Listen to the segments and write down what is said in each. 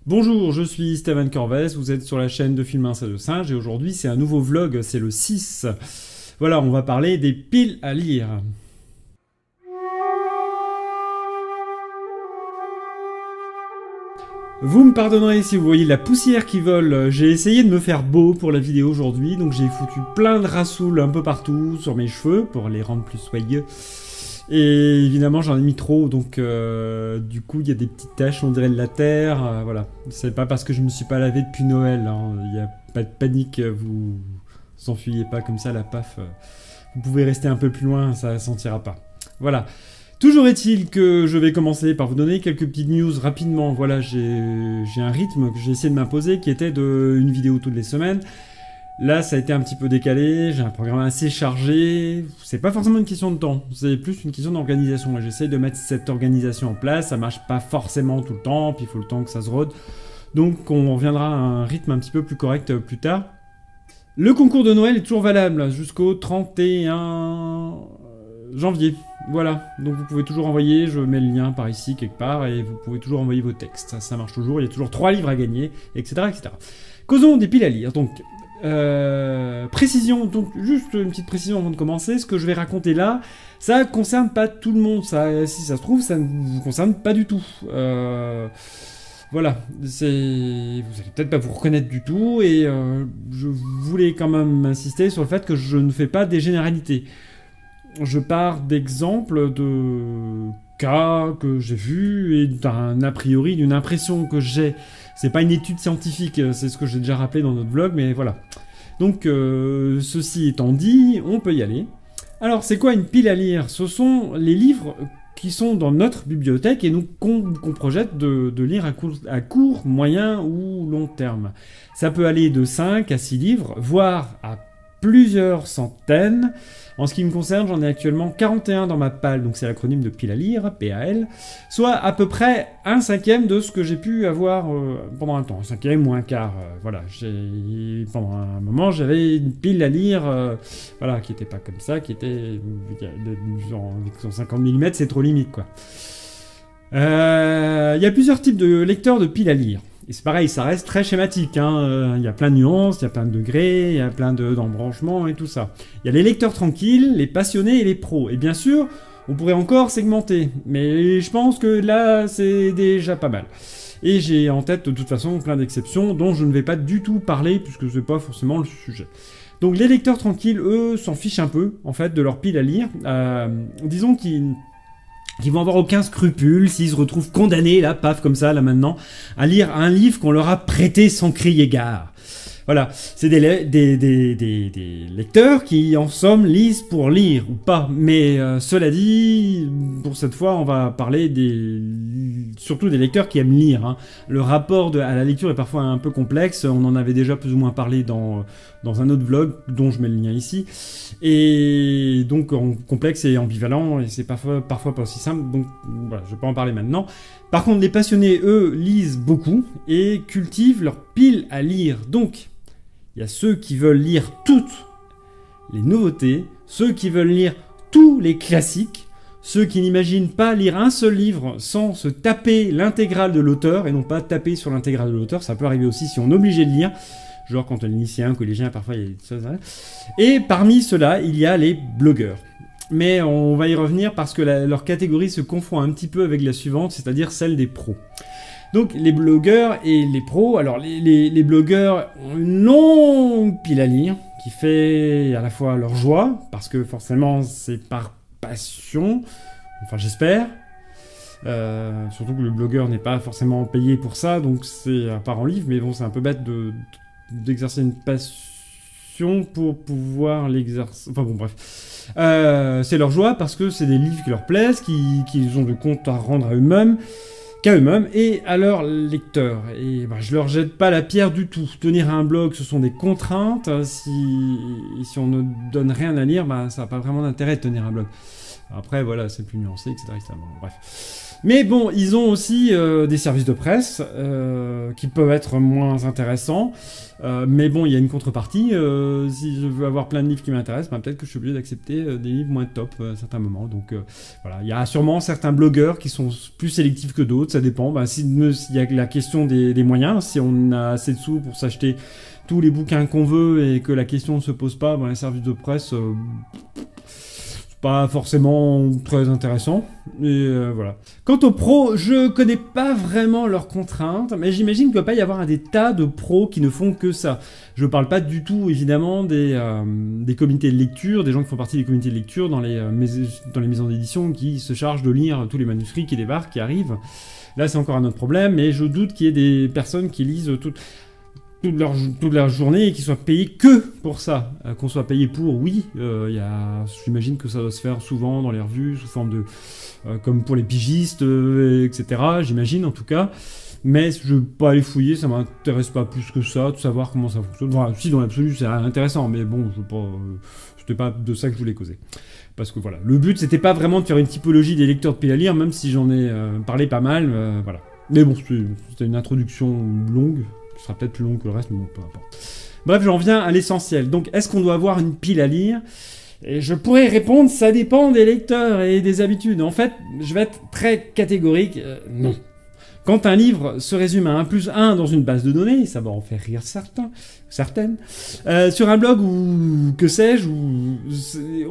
Bonjour, je suis Steven Corvès, vous êtes sur la chaîne de Film 1 de Singe et aujourd'hui c'est un nouveau vlog, c'est le 6. Voilà, on va parler des piles à lire. Vous me pardonnerez si vous voyez la poussière qui vole, j'ai essayé de me faire beau pour la vidéo aujourd'hui, donc j'ai foutu plein de rassoules un peu partout sur mes cheveux pour les rendre plus soyeux. Et évidemment j'en ai mis trop, donc du coup il y a des petites taches, on dirait de la terre, voilà. C'est pas parce que je me suis pas lavé depuis Noël, il n'y a pas de panique, vous enfuyez pas comme ça la paf. Vous pouvez rester un peu plus loin, ça sentira pas. Voilà. Toujours est-il que je vais commencer par vous donner quelques petites news rapidement. Voilà, j'ai un rythme que j'ai essayé de m'imposer qui était une vidéo toutes les semaines. Là, ça a été un petit peu décalé, j'ai un programme assez chargé. C'est pas forcément une question de temps, c'est plus une question d'organisation. J'essaye de mettre cette organisation en place, ça marche pas forcément tout le temps, puis il faut le temps que ça se rôde. Donc on reviendra à un rythme un petit peu plus correct plus tard. Le concours de Noël est toujours valable jusqu'au 31 janvier. Voilà, donc vous pouvez toujours envoyer, je mets le lien par ici quelque part, et vous pouvez toujours envoyer vos textes. Ça marche toujours, il y a toujours 3 livres à gagner, etc. etc. Causons des piles à lire, donc... précision, donc juste une petite précision avant de commencer, ce que je vais raconter là, ça concerne pas tout le monde, ça, si ça se trouve, ça ne vous concerne pas du tout. Voilà, vous allez peut-être pas vous reconnaître du tout, et je voulais quand même insister sur le fait que je ne fais pas des généralités. Je pars d'exemples de cas que j'ai vus et d'un a priori, d'une impression que j'ai. C'est pas une étude scientifique, c'est ce que j'ai déjà rappelé dans notre vlog, mais voilà. Donc, ceci étant dit, on peut y aller. Alors, c'est quoi une pile à lire? Ce sont les livres qui sont dans notre bibliothèque et qu'on projette de lire à court, moyen ou long terme. Ça peut aller de 5 à 6 livres, voire à plusieurs centaines. En ce qui me concerne, j'en ai actuellement 41 dans ma PAL, donc c'est l'acronyme de pile à lire, PAL, soit à peu près 1/5 de ce que j'ai pu avoir pendant un temps, 1/5 ou 1/4, voilà. Pendant un moment, j'avais une pile à lire, voilà, qui était pas comme ça, qui était genre 150 mm, c'est trop limite, quoi. Il y a plusieurs types de lecteurs de piles à lire. Et c'est pareil, ça reste très schématique, hein. Il y a plein de nuances, il y a plein de degrés, il y a plein d'embranchements et tout ça. Il y a les lecteurs tranquilles, les passionnés et les pros. Et bien sûr, on pourrait encore segmenter, mais je pense que là, c'est déjà pas mal. Et j'ai en tête de toute façon plein d'exceptions dont je ne vais pas du tout parler puisque c'est pas forcément le sujet. Donc les lecteurs tranquilles, eux, s'en fichent un peu, en fait, de leur pile à lire. Disons qu'ils vont avoir aucun scrupule s'ils se retrouvent condamnés, là, paf, comme ça, là, maintenant, à lire un livre qu'on leur a prêté sans crier gare. Voilà, c'est des lecteurs qui, en somme, lisent pour lire, ou pas. Mais cela dit, pour cette fois, on va parler surtout des lecteurs qui aiment lire, hein. Le rapport à la lecture est parfois un peu complexe, on en avait déjà plus ou moins parlé dans un autre vlog, dont je mets le lien ici. Et donc, complexe et ambivalent, et c'est parfois pas aussi simple, donc voilà, je vais pas en parler maintenant. Par contre, les passionnés, eux, lisent beaucoup et cultivent leur pile à lire. Donc, il y a ceux qui veulent lire toutes les nouveautés, ceux qui veulent lire tous les classiques, ceux qui n'imaginent pas lire un seul livre sans se taper l'intégrale de l'auteur, et non pas taper sur l'intégrale de l'auteur, ça peut arriver aussi si on est obligé de lire, genre quand on est lycéen, collégien, parfois il y a des choses. Et parmi ceux-là, il y a les blogueurs. Mais on va y revenir parce que leur catégorie se confond un petit peu avec la suivante, c'est-à-dire celle des pros. Donc les blogueurs et les pros, alors les blogueurs ont une longue pile à lire qui fait à la fois leur joie, parce que forcément c'est par passion, enfin j'espère, surtout que le blogueur n'est pas forcément payé pour ça, donc c'est à part en livre, mais bon c'est un peu bête d'exercer une passion pour pouvoir l'exercer, enfin bon bref. C'est leur joie parce que c'est des livres qui leur plaisent, qu'ils ont de compte à rendre à eux-mêmes, qu'à eux-mêmes et à leurs lecteurs. Et bah, je leur jette pas la pierre du tout. Tenir un blog, ce sont des contraintes. Si on ne donne rien à lire, bah, ça n'a pas vraiment d'intérêt de tenir un blog. Après, voilà, c'est plus nuancé, etc. etc. Bon, bref. Mais bon, ils ont aussi des services de presse qui peuvent être moins intéressants. Mais bon, il y a une contrepartie. Si je veux avoir plein de livres qui m'intéressent, ben, peut-être que je suis obligé d'accepter des livres moins top à certains moments. Donc voilà, il y a sûrement certains blogueurs qui sont plus sélectifs que d'autres. Ça dépend. Ben, s'il y a la question des moyens, si on a assez de sous pour s'acheter tous les bouquins qu'on veut et que la question ne se pose pas, ben, les services de presse... pas forcément très intéressant, et voilà. Quant aux pros, je connais pas vraiment leurs contraintes, mais j'imagine qu'il va pas y avoir des tas de pros qui ne font que ça. Je parle pas du tout, évidemment, des comités de lecture, des gens qui font partie des comités de lecture dans les maisons d'édition qui se chargent de lire tous les manuscrits qui débarquent, qui arrivent. Là, c'est encore un autre problème, mais je doute qu'il y ait des personnes qui lisent toute leur journée et qu'ils soient payés que pour ça. Qu'on soit payé pour, oui, j'imagine que ça doit se faire souvent dans les revues, sous forme de... comme pour les pigistes, etc. J'imagine, en tout cas. Mais je ne veux pas aller fouiller, ça m'intéresse pas plus que ça, de savoir comment ça fonctionne. Enfin, si, dans l'absolu, c'est intéressant, mais bon, c'était pas de ça que je voulais causer. Parce que voilà, le but, c'était pas vraiment de faire une typologie des lecteurs de piles à lire, même si j'en ai parlé pas mal, voilà. Mais bon, c'était une introduction longue, qui sera peut-être plus longue que le reste, mais bon, peu importe. Bref, j'en viens à l'essentiel. Donc, est-ce qu'on doit avoir une pile à lire ? Et je pourrais répondre, ça dépend des lecteurs et des habitudes. En fait, je vais être très catégorique, non. Quand un livre se résume à 1+1 dans une base de données, ça va en faire rire certaines, sur un blog ou que sais-je,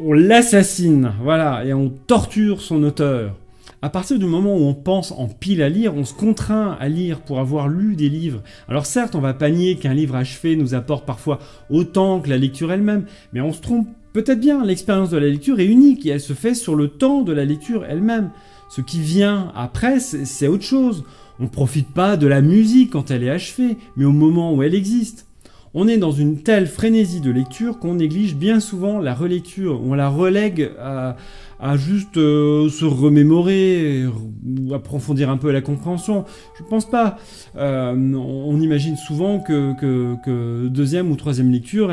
on l'assassine, voilà, et on torture son auteur. À partir du moment où on pense en pile à lire, on se contraint à lire pour avoir lu des livres. Alors certes, on va pas nier qu'un livre achevé nous apporte parfois autant que la lecture elle-même, mais on se trompe peut-être bien, l'expérience de la lecture est unique et elle se fait sur le temps de la lecture elle-même. Ce qui vient après, c'est autre chose. On ne profite pas de la musique quand elle est achevée, mais au moment où elle existe. On est dans une telle frénésie de lecture qu'on néglige bien souvent la relecture, on la relègue à juste se remémorer ou approfondir un peu la compréhension. Je ne pense pas. On imagine souvent que deuxième ou troisième lecture,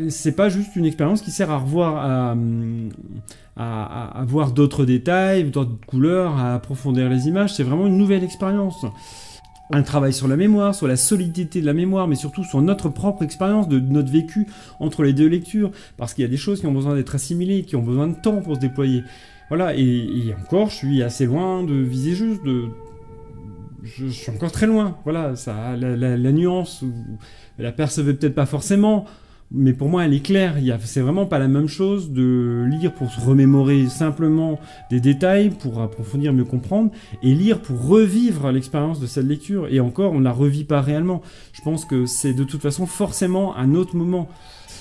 c'est pas juste une expérience qui sert à revoir, à voir d'autres détails, d'autres couleurs, à approfondir les images. C'est vraiment une nouvelle expérience. Un travail sur la mémoire, sur la solidité de la mémoire, mais surtout sur notre propre expérience, de notre vécu entre les deux lectures. Parce qu'il y a des choses qui ont besoin d'être assimilées, qui ont besoin de temps pour se déployer. Voilà, et encore, je suis assez loin de viser juste, je suis encore très loin. Voilà, ça, la nuance, vous la percevez peut-être pas forcément, mais pour moi elle est claire. C'est vraiment pas la même chose de lire pour se remémorer simplement des détails, pour approfondir, mieux comprendre, et lire pour revivre l'expérience de cette lecture. Et encore, on ne la revit pas réellement. Je pense que c'est de toute façon forcément un autre moment.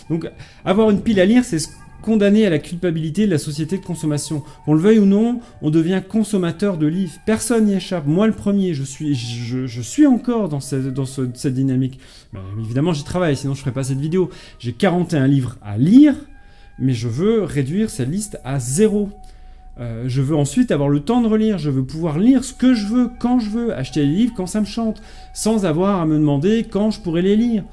Donc avoir une pile à lire, c'est se condamner à la culpabilité de la société de consommation. Qu'on le veuille ou non, on devient consommateur de livres. Personne n'y échappe. Moi le premier, je suis encore dans cette dynamique. Ben, évidemment j'y travaille, sinon je ne ferais pas cette vidéo. J'ai 41 livres à lire, mais je veux réduire cette liste à 0. Je veux ensuite avoir le temps de relire, je veux pouvoir lire ce que je veux, quand je veux, acheter les livres quand ça me chante, sans avoir à me demander quand je pourrais les lire.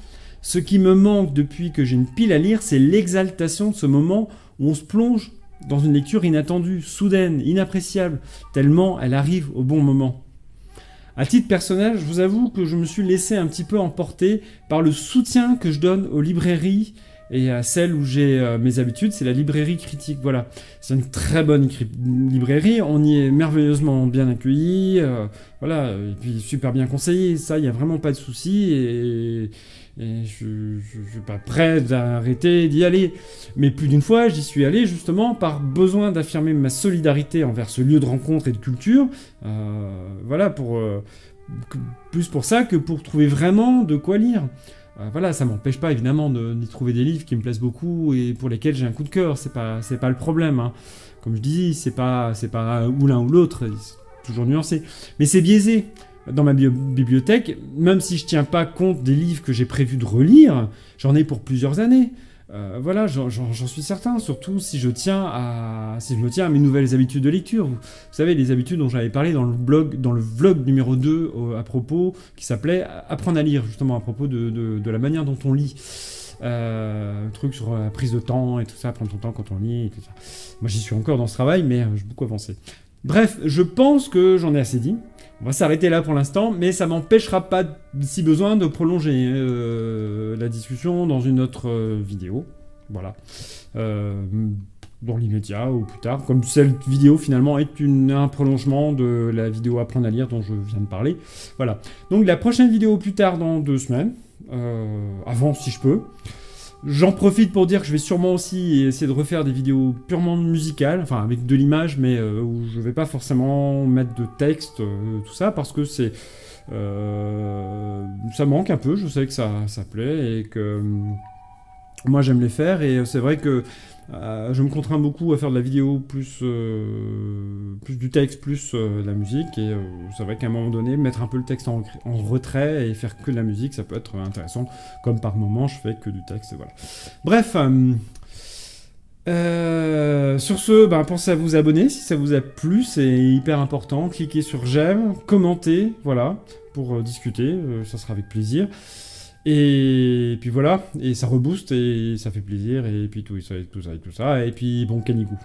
Ce qui me manque depuis que j'ai une pile à lire, c'est l'exaltation de ce moment où on se plonge dans une lecture inattendue, soudaine, inappréciable, tellement elle arrive au bon moment. À titre personnel, je vous avoue que je me suis laissé un petit peu emporter par le soutien que je donne aux librairies et à celle où j'ai mes habitudes, c'est la librairie critique. Voilà, c'est une très bonne librairie, on y est merveilleusement bien accueilli, voilà, et puis super bien conseillé, ça, il n'y a vraiment pas de souci, et je ne suis pas prêt d'arrêter d'y aller. Mais plus d'une fois, j'y suis allé justement par besoin d'affirmer ma solidarité envers ce lieu de rencontre et de culture, voilà, plus pour ça que pour trouver vraiment de quoi lire. Voilà, ça m'empêche pas évidemment d'y trouver des livres qui me plaisent beaucoup et pour lesquels j'ai un coup de cœur, c'est pas le problème, hein. Comme je dis, c'est pas ou l'un ou l'autre, c'est toujours nuancé, mais c'est biaisé. Dans ma bibliothèque, même si je tiens pas compte des livres que j'ai prévu de relire, j'en ai pour plusieurs années. Voilà, j'en suis certain, surtout si je me tiens à mes nouvelles habitudes de lecture. Vous savez, les habitudes dont j'avais parlé dans le vlog numéro 2 à propos, qui s'appelait « Apprendre à lire », justement, à propos de la manière dont on lit. Truc sur la prise de temps et tout ça, prendre ton temps quand on lit et tout ça. Moi, j'y suis encore dans ce travail, mais j'ai beaucoup avancé. Bref, je pense que j'en ai assez dit. On va s'arrêter là pour l'instant, mais ça m'empêchera pas, si besoin, de prolonger la discussion dans une autre vidéo. Voilà. Dans l'immédiat ou plus tard. Comme cette vidéo, finalement, est un prolongement de la vidéo Apprendre à lire dont je viens de parler. Voilà. Donc la prochaine vidéo plus tard dans 2 semaines. Avant, si je peux. J'en profite pour dire que je vais sûrement aussi essayer de refaire des vidéos purement musicales, enfin avec de l'image, mais où je vais pas forcément mettre de texte, tout ça, parce que c'est... ça manque un peu, je sais que ça plaît, et que moi j'aime les faire, et c'est vrai que je me contrains beaucoup à faire de la vidéo plus du texte, plus de la musique, et c'est vrai qu'à un moment donné, mettre un peu le texte en retrait et faire que de la musique, ça peut être intéressant, comme par moment je fais que du texte, et voilà. Bref, sur ce, pensez à vous abonner si ça vous a plu, c'est hyper important, cliquez sur j'aime, commentez, voilà, pour discuter, ça sera avec plaisir. Et puis voilà, et ça rebooste et ça fait plaisir, et puis tout ça, et puis bon, Canigou.